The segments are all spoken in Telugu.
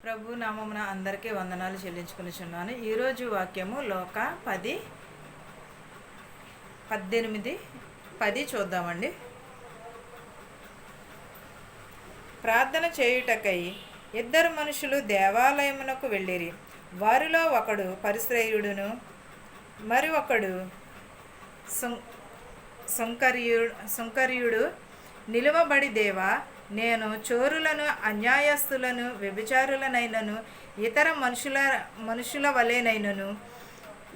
ప్రభు నామమున అందరికీ వందనాలు చెల్లించుకునిచున్నాను. ఈరోజు వాక్యము లోక 10:18-10 చూద్దామండి. ప్రార్థన చేయుటకై ఇద్దరు మనుషులు దేవాలయమునకు వెళ్ళిరి. వారిలో ఒకడు పరిసయ్యుడును, మరి ఒకడు సుంకర్యుడు నిలువబడి, దేవా, నేను చోరులను, అన్యాయస్తులను, వ్యభిచారులనైనను, ఇతర మనుషుల వలెనైనను,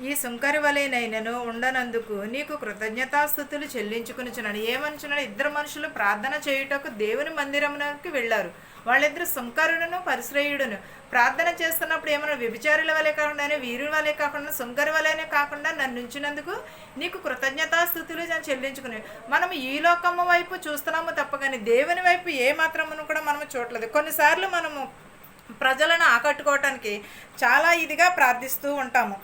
ఈ సుంకరి వలెనైనను ఉండనందుకు నీకు కృతజ్ఞతాస్థుతులు చెల్లించుకునిచున్నాను. ఏమనుచున్నాడు? ఇద్దరు మనుషులు ప్రార్థన చేయుటకు దేవుని మందిరమునకు వెళ్ళారు. వాళ్ళిద్దరు సుంకరుడును పరిశ్రయుడును ప్రార్థన చేస్తున్నప్పుడు ఏమన్నా వ్యభిచారుల వలె కాకుండా, వీరుల వలె కాకుండా, సుంకరి వలెనే కాకుండా నన్ను ఉంచినందుకు నీకు కృతజ్ఞతాస్థుతులు నేను చెల్లించుకుని. మనం ఈ లోకము వైపు చూస్తున్నాము తప్ప కానీ దేవుని వైపు ఏ మాత్రమును కూడా మనము చూడలేదు. కొన్నిసార్లు మనము ప్రజలను ఆకట్టుకోవటానికి చాలా ఇదిగా ప్రార్థిస్తూ ఉంటాము.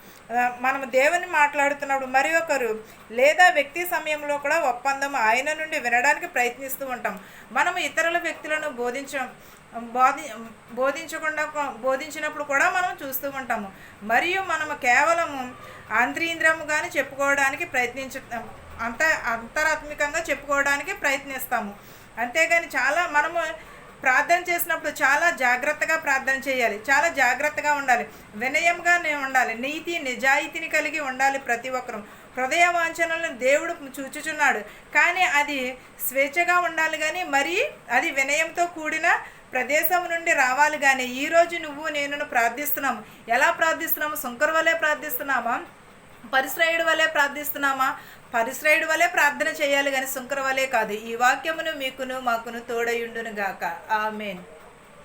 మనము దేవుని మాట్లాడుతున్నప్పుడు మరి ఒకరు లేదా వ్యక్తి సమయంలో కూడా ఒప్పందం ఆయన నుండి వినడానికి ప్రయత్నిస్తూ ఉంటాం. మనము ఇతరుల వ్యక్తులను బోధించినప్పుడు కూడా మనం చూస్తూ ఉంటాము. మరియు మనము కేవలము ఆంద్రియంద్రముగానే చెప్పుకోవడానికి అంతరాత్మికంగా చెప్పుకోవడానికి ప్రయత్నిస్తాము. అంతేగాని మనము ప్రార్థన చేసినప్పుడు చాలా జాగ్రత్తగా ప్రార్థన చేయాలి, చాలా జాగ్రత్తగా ఉండాలి, వినయంగానే ఉండాలి, నీతి నిజాయితీని కలిగి ఉండాలి. ప్రతి ఒక్కరూ హృదయ వాంఛనలను దేవుడు చూచుచున్నాడు, కానీ అది స్వేచ్ఛగా ఉండాలి, కానీ మరి అది వినయంతో కూడిన ప్రదేశం నుండి రావాలి. కానీ ఈరోజు నువ్వు నేను ప్రార్థిస్తున్నాము. ఎలా ప్రార్థిస్తున్నాము? సుంకరు వలె ప్రార్థిస్తున్నామా? పరిశ్రయుడు వలె ప్రార్థిస్తున్నామా? పరిశ్రయుడు వలె ప్రార్థన చేయాలి, కానీ సుంకరు వలె కాదు. ఈ వాక్యమును మీకును మాకును తోడయుండును గాక. ఆమేన్.